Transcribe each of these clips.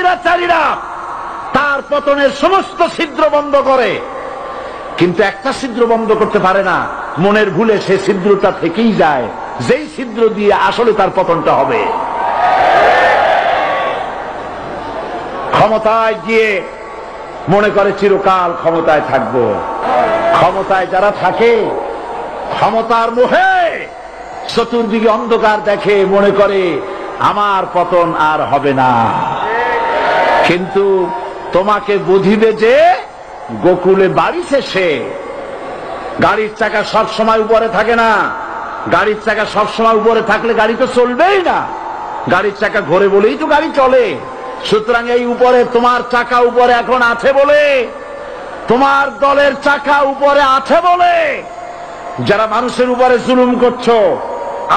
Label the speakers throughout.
Speaker 1: স্বৈরাচারীরা তার পতনের সমস্ত ছিদ্র বন্ধ করে, কিন্তু একটা ছিদ্র বন্ধ করতে পারে না, মনের ভুলে সে ছিদ্রটা থেকেই যায়, যেই ছিদ্র দিয়ে আসলে তার পতনটা হবে। ক্ষমতায় গিয়ে মনে করে চিরকাল ক্ষমতায় থাকবো। ক্ষমতায় যারা থাকে ক্ষমতার মোহে চতুর্দিকে অন্ধকার দেখে, মনে করে আমার পতন আর হবে না। কিন্তু তোমাকে বুঝিবে যে গোকুলে বাড়ি শেষে গাড়ির চাকা সব সময় উপরে থাকে না। গাড়ির চাকা সব সময় উপরে থাকলে গাড়ি তো চলবেই না। গাড়ির চাকা ঘোরে বলেই তো গাড়ি চলে। সুতরাং এই উপরে তোমার চাকা উপরে এখন আছে বলে, তোমার দলের চাকা উপরে আছে বলে যারা মানুষের উপরে জুলুম করছো,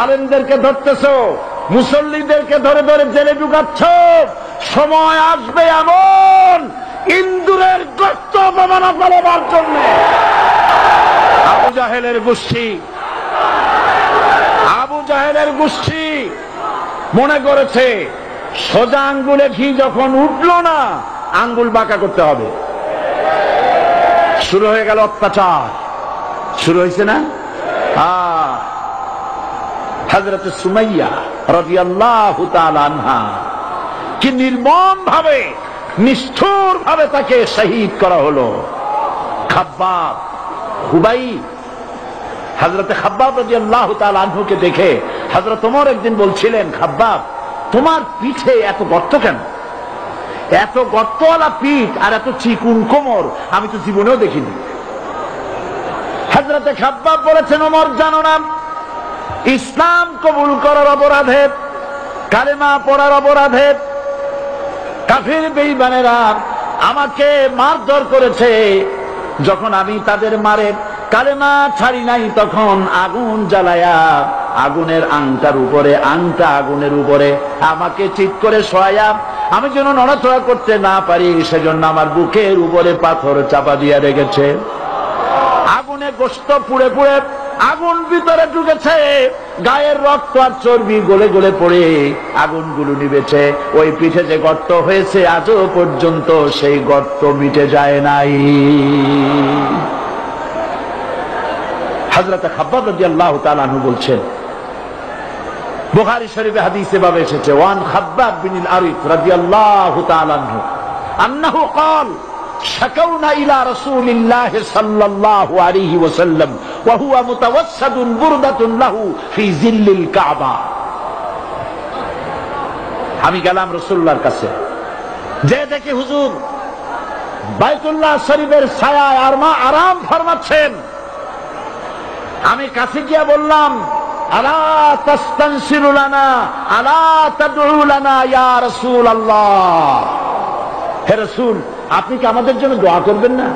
Speaker 1: আলেমদেরকে ধরতেছো, মুসল্লিদেরকে ধরে ধরে জেলে ঢুকাচ্ছ, সময় আসবে এমন ইন্দুরের গর্ত অপমানা পালাবার জন্য আবু জাহেলের গোষ্ঠী মনে করেছে সোজা আঙ্গুলে ঘি যখন উঠলো না, আঙ্গুল বাঁকা করতে হবে। শুরু হয়ে গেল অত্যাচার, শুরু হয়েছে না? হযরত সুমাইয়া রাদিয়াল্লাহু তাআলা আনহা কি নির্মম ভাবে, নিষ্ঠুর ভাবে তাকে শহীদ করা হলো। খাব্বাব, খুবাইব, হযরত খাব্বাব রাদিয়াল্লাহু তাআলা আনহুকে দেখে হযরত ওমর একদিন বলছিলেন, খাব্বাব তোমার পিঠে এত গর্ত কেন? এত গর্তওয়ালা পিঠ আর এত চিকুন কোমর আমি তো জীবনেও দেখিনি। হযরত খাব্বাব বলেছেন, ওমর জানো না, ইসলাম কবুল করার অপরাধে, কালেমা পড়ার অপরাধে কাফির বেঈমানেরা আমাকে মারধর করেছে। যখন আমি তাদের মারে কালেমা ছাড়ি নাই, তখন আগুন জ্বালায়া আগুনের আংটার উপরে, আংটা আগুনের উপরে আমাকে ঠিক করে শোয়ায়া, আমি যেন নড়াচড়া করতে না পারি সেজন্য আমার বুকের উপরে পাথর চাপা দিয়ে রেখেছে। আগুনে গোশত পুড়ে পুড়ে আগুন ভিতরে ঢুকেছে, গায়ের রক্ত আর চর্বি গলে গলে পড়ে আগুনগুলো নিবেছে। ওই পিঠে যে গর্ত হয়েছে আজও পর্যন্ত সেই গর্ত মিটে যায় নাই। হযরত খাব্বাব রাদিয়াল্লাহু তাআলা আনহু বলছেন, বুখারী শরীফে হাদিসে ভাবে এসেছে, ওয়ান খাব্বাব বিন আরিফ রাদিয়াল্লাহু তাআলা আনহু আন্নাহু قال شكونا إلى رسول الله صلى الله عليه وسلم وهو متوسد بردة له في ظل الكعبة। আমি গেলাম রাসূলুল্লাহর কাছে, যে দেখি হুজুর বাইতুল্লাহ শরীফের ছায়ায় আরাম ফরমাচ্ছেন। আমি কাছে গিয়ে বললাম, আলা তাস্তানসিরু লানা আলা তাদউ লানা ইয়া রাসূলুল্লাহ, হে রাসূল আপনি কি আমাদের জন্য দোয়া করবেন না?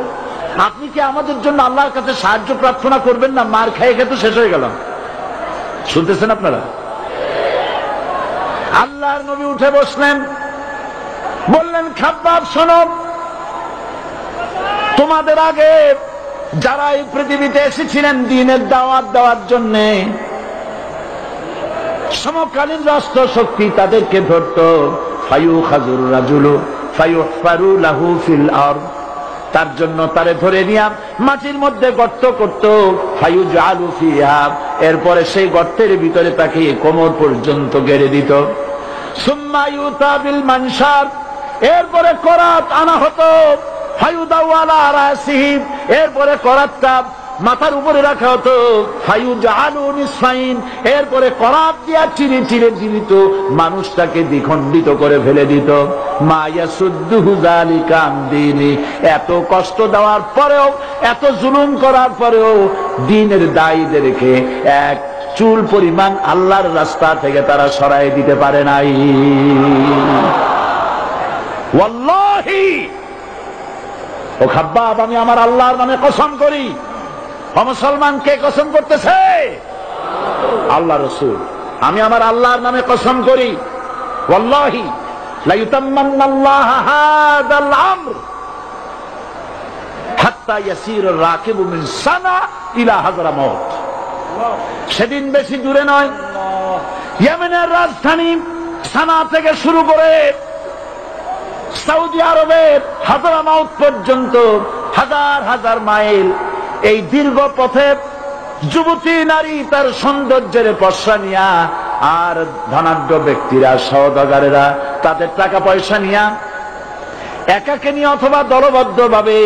Speaker 1: আপনি কি আমাদের জন্য আল্লাহর কাছে সাহায্য প্রার্থনা করবেন না? মার খেয়ে খেয়ে তো শেষ হয়ে গেলাম। শুনতেছেন আপনারা? আল্লাহর নবী উঠে বসলেন, বললেন, খাব্বাব শোনো, তোমাদের আগে যারা এই পৃথিবীতে এসেছিলেন দ্বীনের দাওয়াত দেওয়ার জন্য, সমকালীন রাষ্ট্র শক্তি তাদেরকে ধরত, ফায়ুখাযুর রাজুলু ফায়ুহফারু লাহু ফিল আরদ, তার জন্য তারে ধরে নিয়া মাটির মধ্যে গর্ত করত, ফায়ুজআলু ফিহা, এরপরে সেই গর্তের ভিতরে তাকে কোমর পর্যন্ত গেড়ে দিত। সুম্মা ইউতা বিল মানশার, এরপরে করাত আনা হতো, ফায়ুদাউ আলা রাসিহি, এরপরে করাতটা মাথার উপরে রাখা হতো, ফায়ুজআলু নিসফাইন, এরপরে করাত দিয়া চিরে চিরে দিত, মানুষটাকে দ্বিখণ্ডিত করে ফেলে দিত। মা ইয়াসুদ্দুহু যালিকা আন দীনি, এত কষ্ট দেওয়ার পরেও, এত জুলুম করার পরেও দ্বীনের দায়ীদেরকে এক চুল পরিমাণ আল্লাহর রাস্তা থেকে তারা সরাই দিতে পারে নাই। ওয়াল্লাহি, ও খাব্বাব, আমি আমার আল্লাহর নামে কসম করি। মুসলমান কে কসম করতেছে? আল্লাহ রাসূল। আমি আমার আল্লাহর নামে কসম করি, ওয়াল্লাহি লা ইউতাম্মান্নাল্লাহু হাযাল আমর হাত্তা ইয়াসিরুর রাকিবু মিন সানা ইলা হাযরামাউত। সেদিন বেশি দূরে নয়, ইয়েমেনের রাজধানী সানা থেকে শুরু করে সৌদি আরবের হাদরামাউত পর্যন্ত হাজার হাজার মাইল এই দীর্ঘ পথে যুবতী নারী তার সৌন্দর্যের পশা নিয়া আর ধনাঢ্য ব্যক্তিরা সওদাগরেরা তাদের টাকা পয়সা নিয়া একাকে নিয়ে অথবা দলবদ্ধ ভাবে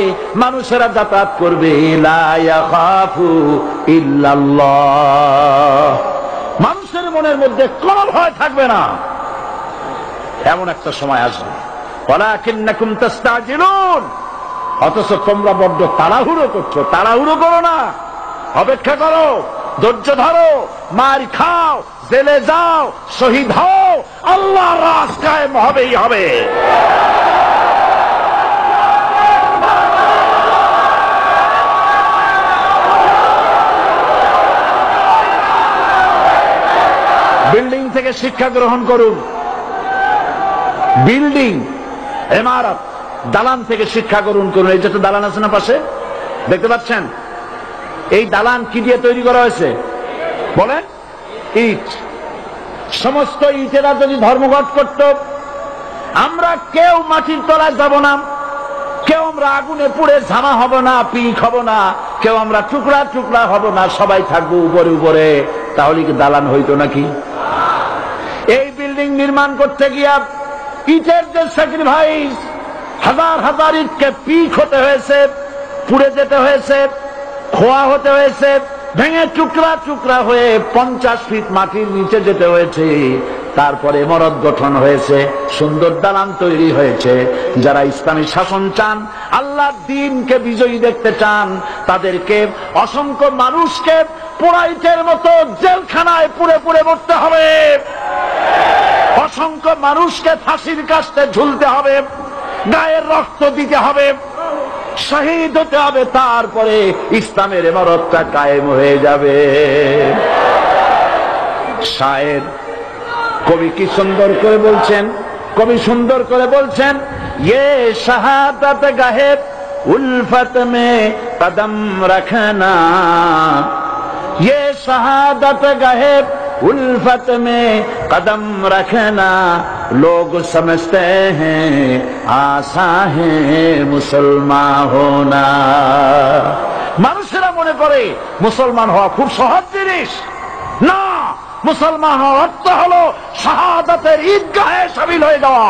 Speaker 1: মানুষেরা যাতায়াত করবে লা ইয়াখাফু ইল্লাল্লাহ। মানুষের মনের মধ্যে কোনো ভয় থাকবে না। এমন একটা সময় আসবে ওয়ালাকিন্নাকুম তাস্তাজিলুন, অথচ তোমরা বড্ড তাড়াহুড়ো করছো। তাড়াহুড়ো করো না, অপেক্ষা করো, ধৈর্য ধরো, মার খাও, জেলে যাও, শহীদ হও, আল্লাহর রাজ কায়েম হবেই হবে। বিল্ডিং থেকে শিক্ষা গ্রহণ করুন। বিল্ডিং, ইমারত, দালান থেকে শিক্ষা গ্রহণ করুন। এই যে তো দালান আছে না পাশে, দেখতে পাচ্ছেন? এই দালান কি দিয়ে তৈরি করা হয়েছে বলেন? ইট। সমস্ত ইটেরা যদি ধর্মঘট করত, আমরা কেউ মাটির তলায় যাব না, কেউ আমরা আগুনে পুড়ে ঝামা হব না, পিক হব না, কেউ আমরা টুকরা টুকরা হব না, সবাই থাকবো উপরে উপরে, তাহলে কি দালান হইতো নাকি? এই বিল্ডিং নির্মাণ করতে গিয়া ইটের যে স্যাক্রিফাইস, হাজার হাজার ইটকে পিক হতে হয়েছে, পুড়ে যেতে হয়েছে, খোয়া হতে হয়েছে, ভেঙে টুকরা টুকরা হয়ে 50 ফিট মাটির নিচে যেতে হয়েছে, তারপরে ইমারত গঠন হয়েছে, সুন্দর দালান তৈরি হয়েছে। যারা ইসলামী শাসন চান, আল্লাহর দ্বীনকে বিজয়ী দেখতে চান, তাদেরকে অসংখ্য মানুষকে পোড়াইটের মতো জেলখানায় পুড়ে পুড়ে মরতে হবে, অসংখ্য মানুষকে ফাঁসির কাস্তে ঝুলতে হবে, গায়ের রক্ত দিতে হবে, শহীদ হতে হবে, তারপরে ইসলামের ইমারতটা কায়েম হয়ে যাবে। শায়ের কবি কি সুন্দর করে বলছেন, কবি সুন্দর করে বলছেন, ये शहादत गाहे उल्फत में कदम रखना, ये शहादत गाहे उल्फत में कदम रखना, लोग समझते हैं आसान है मुसलमान होना। মানুষেরা মনে করে মুসলমান হওয়া খুব সহজ জিনিস। না, মুসলমান হওয়ার অর্থ হলো শাহাদাতের ঈদগাহে শামিল হয়ে যাওয়া।